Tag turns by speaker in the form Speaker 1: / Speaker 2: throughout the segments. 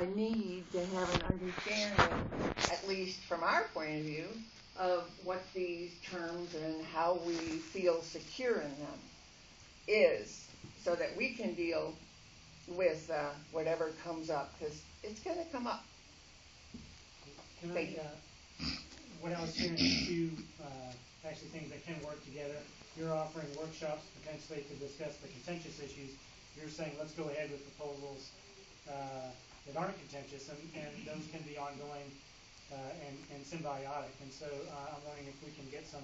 Speaker 1: a need to have an understanding, at least from our point of view, of what these terms and how we feel secure in them is, so that we can deal with whatever comes up, because it's going to come up.
Speaker 2: Can I, what I was hearing is two actually things that can work together. You're offering workshops potentially to discuss the contentious issues. You're saying let's go ahead with proposals that aren't contentious, and those can be ongoing and symbiotic. And so I'm wondering if we can get some,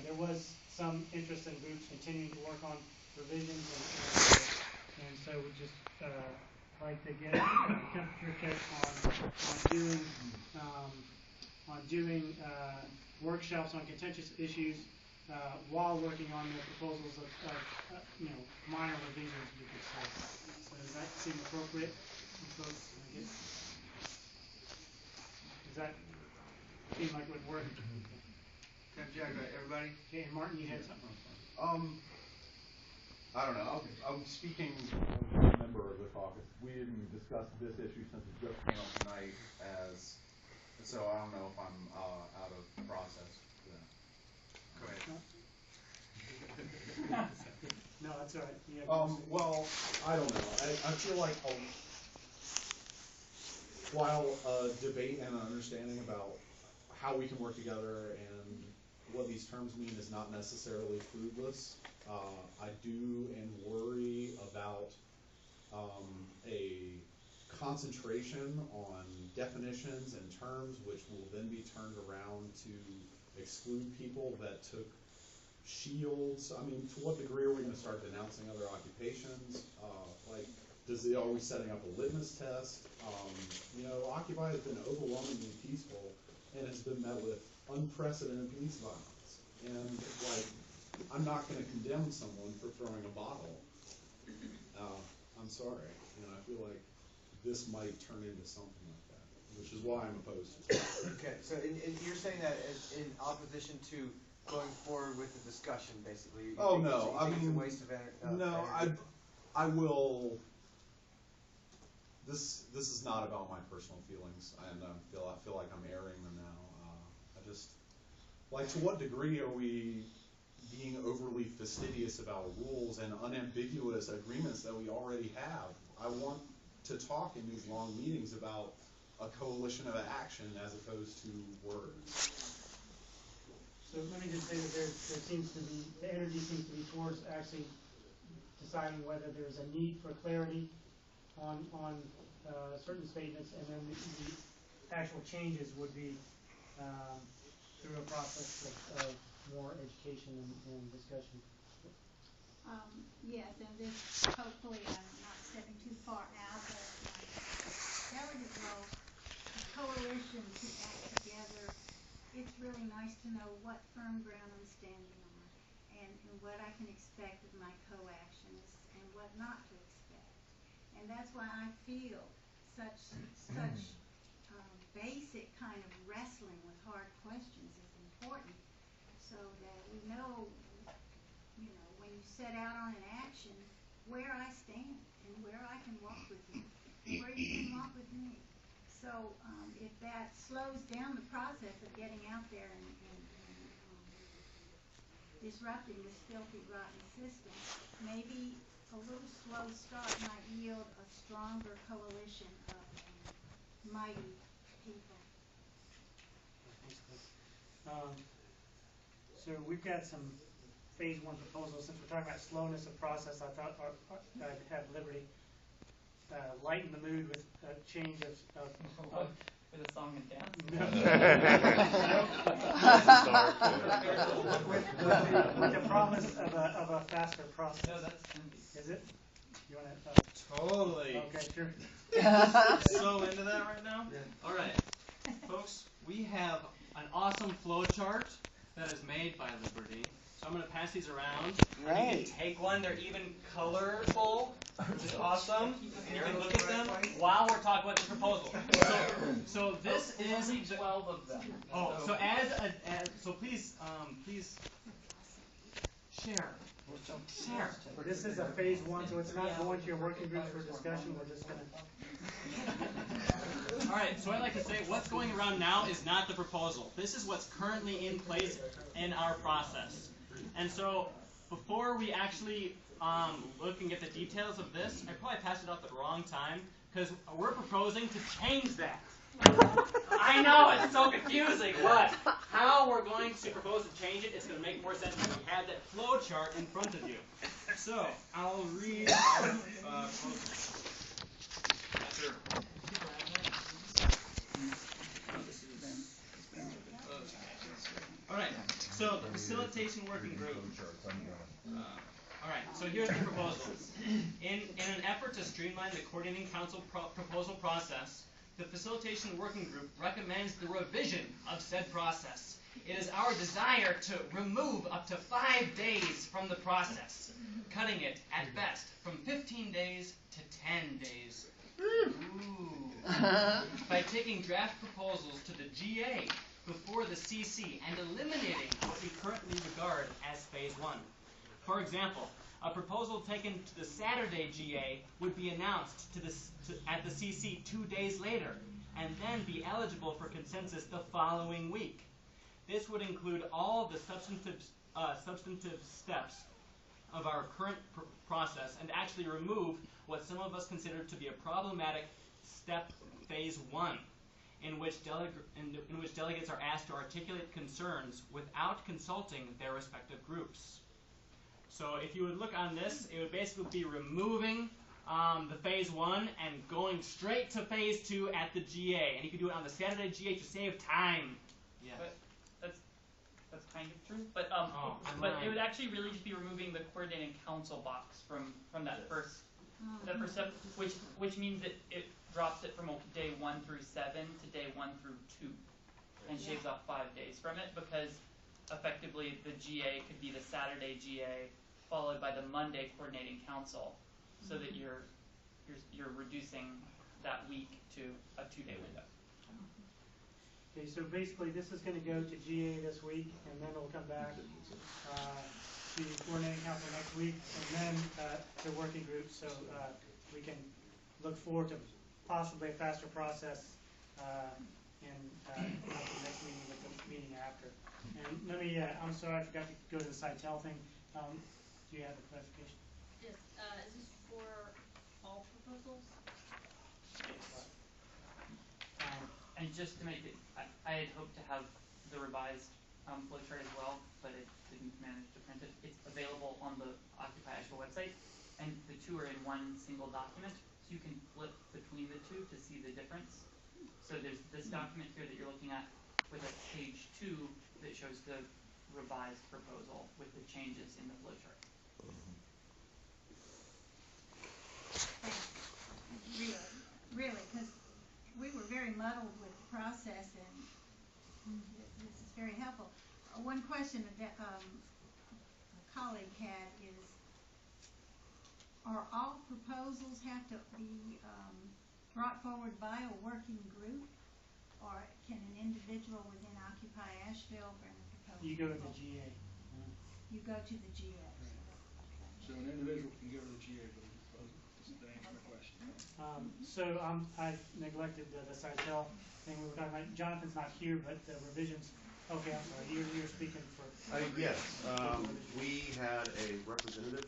Speaker 2: there was some interest in groups continuing to work on revisions, and so we just like to get a temperature check on doing workshops on contentious issues while working on the proposals of minor revisions, we could say. So does that seem appropriate, folks? Does that seem like it would work?
Speaker 3: Everybody?
Speaker 2: Okay, and Martin, you had something.
Speaker 4: I don't know. I'm speaking as a member of the caucus. We didn't discuss this issue since it just came up tonight, so I don't know if I'm out of process.
Speaker 3: Go ahead.
Speaker 2: No, that's all right.
Speaker 4: Well, I don't know. I feel like while a debate and an understanding about how we can work together and what these terms mean is not necessarily fruitless, I do and worry about a concentration on definitions and terms which will then be turned around to exclude people that took shields. I mean, to what degree are we going to start denouncing other occupations? Are we setting up a litmus test? Occupy has been overwhelmingly peaceful and has been met with unprecedented police violence. And I'm not going to condemn someone for throwing a bottle. I'm sorry. I feel like this might turn into something like that, which is why I'm opposed to it.
Speaker 3: Okay, so you're saying that in opposition to going forward with the discussion, basically.
Speaker 4: Oh no, I mean,
Speaker 3: it's a waste of energy.
Speaker 4: No, I will. This is not about my personal feelings, and I feel like I'm airing them now. I just to what degree are we being overly fastidious about rules and unambiguous agreements that we already have? I want to talk in these long meetings about a coalition of action as opposed to words.
Speaker 2: So let me just say that there seems to be, the energy seems to be towards actually deciding whether there's a need for clarity on certain statements, and then the actual changes would be through a process of more education and discussion.
Speaker 5: Yes, and this, hopefully I'm not stepping too far out of my delegate role, a coalition to act together. It's really nice to know what firm ground I'm standing on and what I can expect of my co-actions and what not to expect. And that's why I feel such basic kind of wrestling with hard questions is important, so that we know, when you set out on an action, where I stand and where I can walk with you, where you can walk with me. So if that slows down the process of getting out there and disrupting this filthy, rotten system, maybe a little slow start might yield a stronger coalition of mighty people.
Speaker 2: So we've got some phase one proposals. Since we're talking about slowness of process, I thought I'd have Liberty lighten the mood with a change of
Speaker 6: with a song and dance?
Speaker 2: with the promise of a faster process.
Speaker 6: No, that's
Speaker 2: Is it? You want to?
Speaker 7: Totally.
Speaker 2: Okay, sure.
Speaker 7: So into that right now? Yeah. All right. Folks, we have an awesome flow chart that is made by Liberty. So I'm going to pass these around.
Speaker 1: Right.
Speaker 7: You can take one. They're even colorful, which is awesome. And you can look at them while we're talking about the proposal. So this is
Speaker 6: 12 of them.
Speaker 7: Oh, so so please share Sarah.
Speaker 2: This is a phase one, so it's not going to your working group for discussion, we're just gonna.
Speaker 7: All right, so I'd like to say what's going around now is not the proposal. This is what's currently in place in our process. And so before we actually look and get the details of this, I probably passed it out the wrong time because we're proposing to change that. I know, it's so confusing, but how we're going to propose to change it, it's going to make more sense when we have that flow chart in front of you. So, I'll read our Alright, so the facilitation working group. Alright, so here's the proposal. In an effort to streamline the coordinating council proposal process, the facilitation working group recommends the revision of said process. It is our desire to remove up to 5 days from the process, cutting it, at best, from 15 days to 10 days. Ooh. By taking draft proposals to the GA before the CC and eliminating what we currently regard as phase 1. For example, a proposal taken to the Saturday GA would be announced at the CC 2 days later, and then be eligible for consensus the following week. This would include all the substantive steps of our current process and actually remove what some of us consider to be a problematic step phase 1, in which delegates are asked to articulate concerns without consulting their respective groups. So if you would look on this, it would basically be removing the phase 1 and going straight to phase 2 at the GA. And you can do it on the Saturday GA to save time. Yeah.
Speaker 6: But that's kind of true. But
Speaker 7: but
Speaker 6: it would actually really just be removing the coordinating council box from that first step, which means that it drops it from day 1 through 7 to day 1 through 2, and shaves off 5 days from it, because effectively the GA could be the Saturday GA followed by the Monday coordinating council, so that you're reducing that week to a 2-day window.
Speaker 2: Okay, so basically this is going to go to GA this week, and then it'll come back to coordinating council next week, and then to working group, so we can look forward to possibly a faster process in not the next meeting, but the meeting after. And let me, I'm sorry, I forgot to go to the Sitel thing. Do you have a clarification?
Speaker 8: Yes, is this for all proposals?
Speaker 6: And just to make it, I had hoped to have the revised flowchart as well, but it didn't manage to print it. It's available on the Occupy Asheville website, and the two are in one single document, so you can flip between the two to see the difference. So there's this document here that you're looking at with a page 2 that shows the revised proposal with the changes in the flowchart.
Speaker 5: Really, because we were very muddled with the process, and this is very helpful. One question that a colleague had is, are all proposals have to be brought forward by a working group, or can an individual within Occupy Asheville bring a proposal?
Speaker 2: You go to the GA.
Speaker 5: You go to the GA.
Speaker 9: So an individual can go to the GA, but to answer my question.
Speaker 2: So I neglected the Sitel thing we were talking about. Jonathan's not here, but the revisions. Okay, I'm sorry. You're speaking for.
Speaker 10: Yes, we had a representative